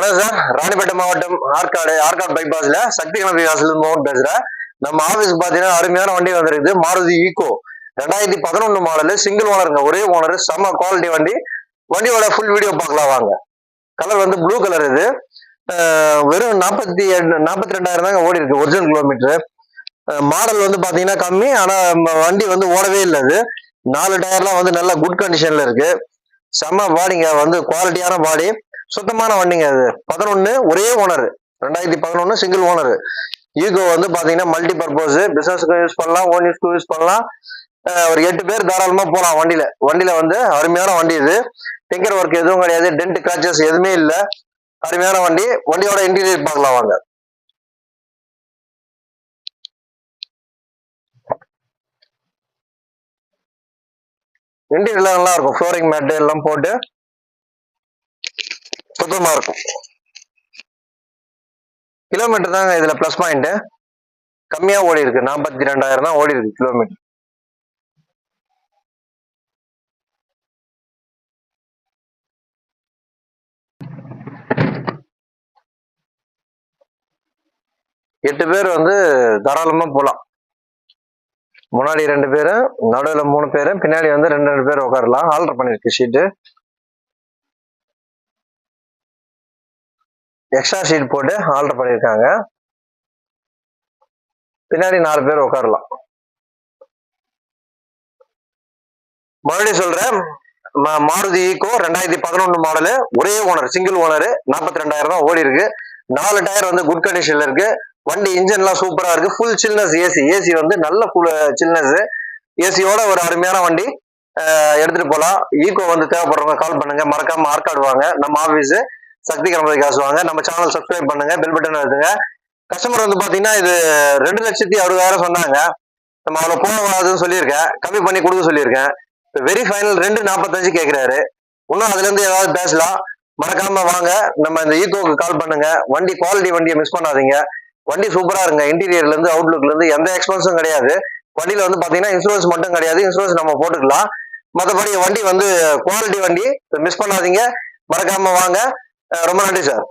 வணக்கம் சார். ராணிப்பேட்டை மாவட்டம் ஆற்காடு பைபாஸ்ல சக்தி கணபதி வாசல் மோகன் பேசுறேன். நம்ம ஆபீஸ்க்கு பாத்தீங்கன்னா அருமையான வண்டி வந்திருக்குது. மாருதி ஈகோ 2011 மாடலு, சிங்கிள் ஓனருங்க, ஒரே ஓனர், செம்ம குவாலிட்டி வண்டி. வண்டியோட ஃபுல் வீடியோ பார்க்கலாம் வாங்க. கலர் வந்து ப்ளூ கலர். இது வெறும் 42,000 தாங்க ஓடி இருக்கு ஒரிஜினல் கிலோமீட்டர். மாடல் வந்து பாத்தீங்கன்னா கம்மி, ஆனா வண்டி வந்து ஓடவே இல்லை. அது 4 டயர்லாம் வந்து நல்ல குட் கண்டிஷன்ல இருக்கு. செம்ம பாடிங்க, வந்து குவாலிட்டியான பாடி, சுத்தமான வண்டிங்க. அது 11 ஒரே ஓனர், 2011 சிங்கிள் ஓனர். ஈகோ வந்து பாத்தீங்கன்னா மல்டி பர்பஸ், பிசினஸ்க்கு யூஸ் பண்ணலாம், ஓன் யூஸ்க்கு யூஸ் பண்ணலாம். ஒரு 8 பேர் தாராளமா போலாம் வண்டியில வந்து அருமையான வண்டி. இது டிங்கர் ஒர்க் எதுவும் கிடையாது, டென்ட் கிராச்சஸ் எதுவுமே இல்ல. அருமையான வண்டி. வண்டியோட இன்டீரியர் பார்க்கலாம் வாங்க. இன்டீரியர்ல நல்லா இருக்கும், ஃப்ளோரிங் மேட் எல்லாம் போட்டு சுத்தமா இருக்கும். கிலோமீட்டர் தாங்க இதுல பிளஸ் பாயிண்ட். கம்மியா ஓடி இருக்கு, 42,000 தான் ஓடி இருக்கு கிலோமீட்டர். எட்டு பேர் வந்து தாராளமா போலாம். முன்னாடி 2 பேரு, நடுவுல 3 பேரு, பின்னாடி வந்து 2 பேர் உட்காரலாம். ஆல்டர் பண்ணிருக்கு ஷீட்டு, எக்ஸ்ட்ரா ஷீட் போட்டு ஆல்டர் பண்ணிருக்காங்க. பின்னாடி 4 பேர் உட்காரலாம். மறுபடியும் சொல்றேன், மாருதி ஈகோ 2011 மாடலு, ஒரே ஓனர், சிங்கிள் ஓனர், 42,000 தான் ஓடி இருக்கு. 4 டயர் வந்து குட் கண்டிஷன்ல இருக்கு. வண்டி இன்ஜின் எல்லாம் சூப்பரா இருக்கு. ஃபுல் சில்னஸ் ஏசி வந்து நல்ல ஃபுல் சில்னஸ் ஏசியோட ஒரு அருமையான வண்டி. எடுத்துட்டு போலாம். ஈகோ வந்து தேவைப்படுறவங்க கால் பண்ணுங்க. மறக்காம ஆற்காடு வாங்க. நம்ம ஆபீஸ் சக்தி கணபதி காசு வாங்க. நம்ம சேனல் சப்ஸ்கிரைப் பண்ணுங்க, பெல் பட்டன் எழுதுங்க. கஸ்டமர் வந்து பாத்தீங்கன்னா இது 2,60,60,000 சொன்னாங்க. நம்ம அவ்வளவு போகாதுன்னு சொல்லியிருக்கேன், கம்மி பண்ணி கொடுக்க சொல்லியிருக்கேன். வெரி ஃபைனல் 2,45 கேட்கிறாரு. இன்னும் அதுல இருந்து ஏதாவது பேசலாம். மறக்காம வாங்க, நம்ம இந்த ஈகோக்கு கால் பண்ணுங்க. வண்டி குவாலிட்டி, வண்டியை மிஸ் பண்ணாதீங்க. வண்டி சூப்பரா இருங்க. இன்டீரியர்ல இருந்து அவுட்லுக்ல இருந்து எந்த எக்ஸ்பென்ஸும் கிடையாது. வண்டியில வந்து பாத்தீங்கன்னா இன்சூரன்ஸ் மட்டும் கிடையாது, இன்சூரன்ஸ் நம்ம போட்டுக்கலாம். மற்றபடி வண்டி வந்து குவாலிட்டி வண்டி, மிஸ் பண்ணாதீங்க. மறக்காம வாங்க. ரொம்ப நன்றி சார்.